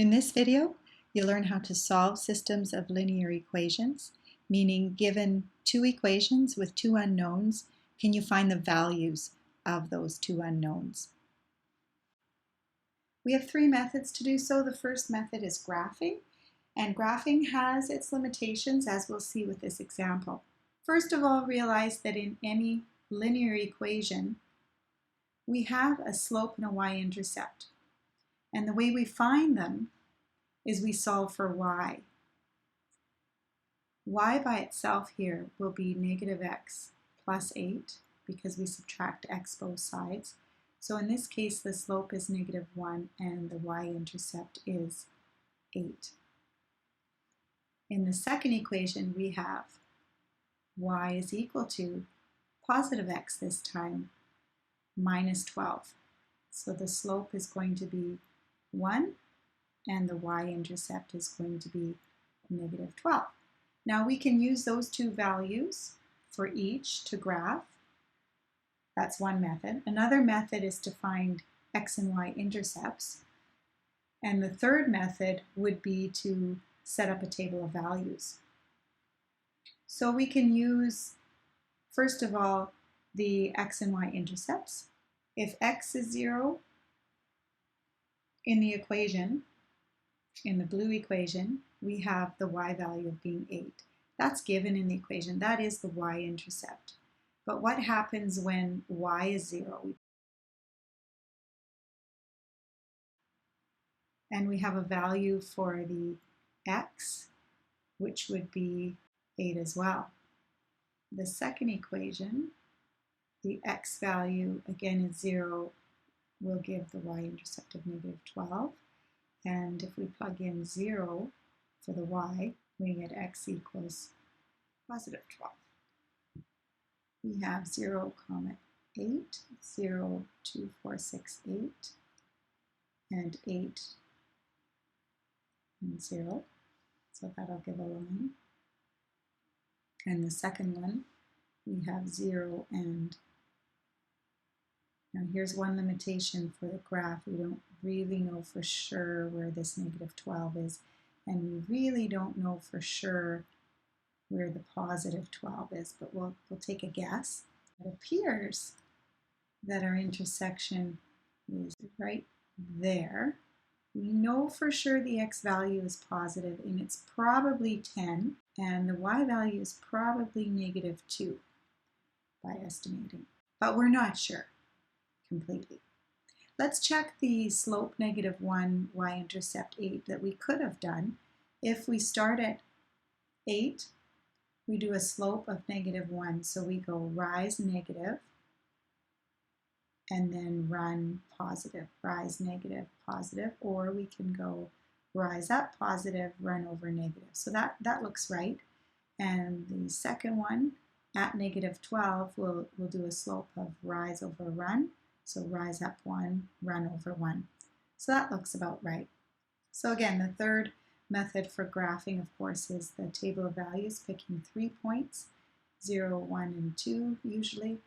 In this video, you'll learn how to solve systems of linear equations, meaning given two equations with two unknowns, can you find the values of those two unknowns? We have three methods to do so. The first method is graphing, and graphing has its limitations, as we'll see with this example. First of all, realize that in any linear equation, we have a slope and a y-intercept. And the way we find them is we solve for y. Y by itself here will be negative x plus 8 because we subtract x both sides. So in this case, the slope is negative 1 and the y-intercept is 8. In the second equation, we have y is equal to positive x this time minus 12. So the slope is going to be 1 and the y-intercept is going to be negative 12. Now we can use those two values for each to graph. That's one method. Another method is to find x and y intercepts. And the third method would be to set up a table of values. So we can use, first of all, the x and y intercepts. If x is 0 in the equation, in the blue equation, we have the y value of being 8. That's given in the equation. That is the y-intercept. But what happens when y is 0? And we have a value for the x, which would be 8 as well. The second equation, the x value, again, is 0, will give the y-intercept of negative 12. And if we plug in 0 for the y, we get x equals positive 12. We have 0, 8, 0, 2, 4, 6, 8, and 8 and 0. So that'll give a line. And the second one, we have 0 and now here's one limitation for the graph. We don't really know for sure where this negative 12 is, and we really don't know for sure where the positive 12 is, but we'll take a guess. It appears that our intersection is right there. We know for sure the x value is positive, and it's probably 10, and the y value is probably negative 2 by estimating, but we're not sure completely. Let's check the slope negative 1, y-intercept 8 that we could have done. If we start at 8, we do a slope of negative 1. So we go rise negative and then run positive, rise negative, positive, or we can go rise up positive, run over negative. So that looks right. And the second one at negative 12, we'll do a slope of rise over run. So rise up 1, run over 1. So that looks about right. So again, the third method for graphing, of course, is the table of values, picking 3 points, 0, 1, and 2 usually.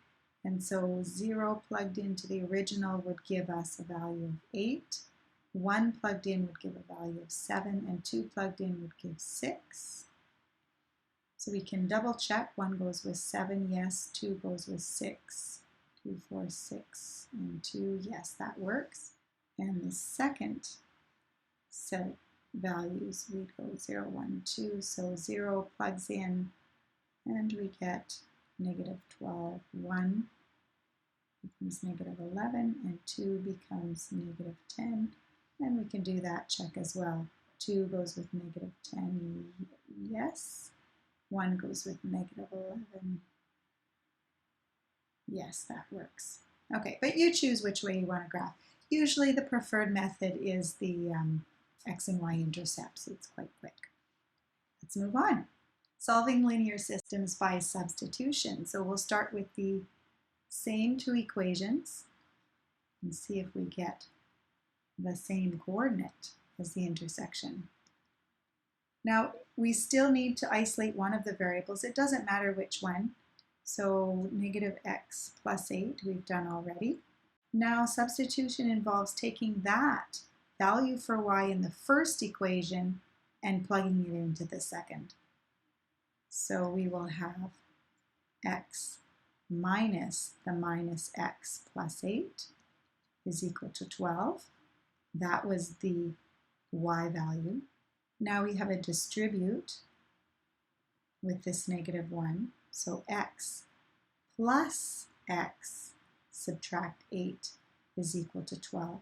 And so 0 plugged into the original would give us a value of 8. 1 plugged in would give a value of 7, and 2 plugged in would give 6. So we can double check. 1 goes with 7, yes. 2 goes with 6. 2, 4, 6, and 2. Yes, that works. And the second set of values, we go 0, 1, 2. So 0 plugs in, and we get negative 12. 1 becomes negative 11, and 2 becomes negative 10. And we can do that check as well. 2 goes with negative 10, yes. 1 goes with negative 11. Yes, that works. Okay, but you choose which way you want to graph. Usually the preferred method is the x and y intercepts. It's quite quick. Let's move on. Solving linear systems by substitution. So we'll start with the same two equations and see if we get the same coordinate as the intersection. Now, we still need to isolate one of the variables. It doesn't matter which one. So negative x plus 8 we've done already. Now substitution involves taking that value for y in the first equation and plugging it into the second. So we will have x minus the minus x plus 8 is equal to 12. That was the y value. Now we have a distribute with this negative 1. So x plus x subtract 8 is equal to 12.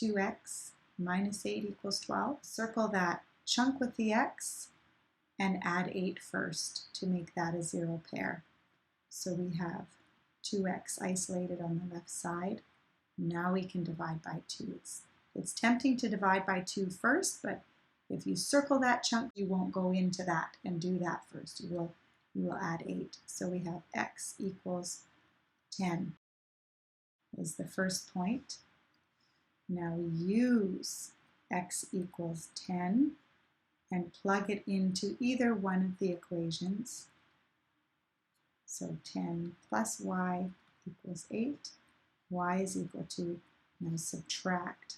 2x minus 8 equals 12. Circle that chunk with the x and add 8 first to make that a zero pair. So we have 2x isolated on the left side. Now we can divide by 2. It's tempting to divide by 2 first, but if you circle that chunk, you won't go into that and do that first. You will add 8. So we have x equals 10 is the first point. Now we use x equals 10 and plug it into either one of the equations. So 10 plus y equals 8. Y is equal to, now subtract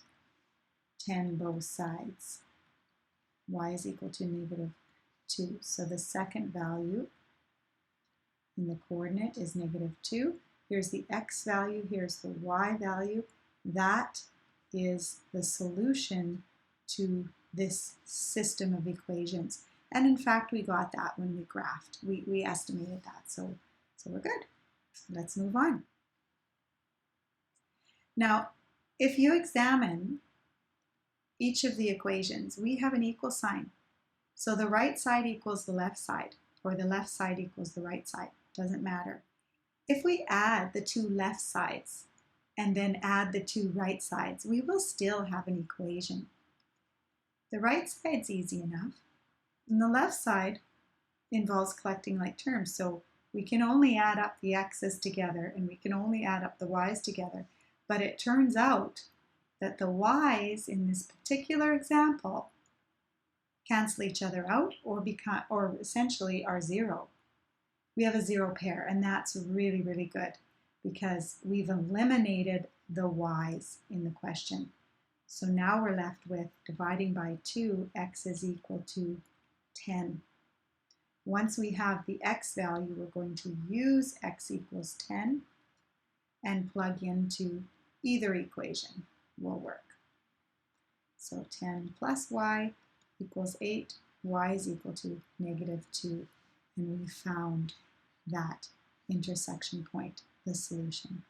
10 both sides. Y is equal to negative 2. So the second value in the coordinate is negative 2. Here's the x value, here's the y value. That is the solution to this system of equations. And in fact, we got that when we graphed. We estimated that, so we're good. Let's move on. Now, if you examine each of the equations, we have an equal sign. So the right side equals the left side, or the left side equals the right side. Doesn't matter. If we add the two left sides and then add the two right sides, we will still have an equation. The right side's easy enough, and the left side involves collecting like terms. So we can only add up the x's together, and we can only add up the y's together. But it turns out that the y's in this particular example cancel each other out or essentially are zero. We have a zero pair, and that's really, really good because we've eliminated the y's in the question. So now we're left with dividing by 2, x is equal to 10. Once we have the x value, we're going to use x equals 10 and plug into either equation will work. So 10 plus y equals 8, y is equal to negative 2, and we found that intersection point, the solution.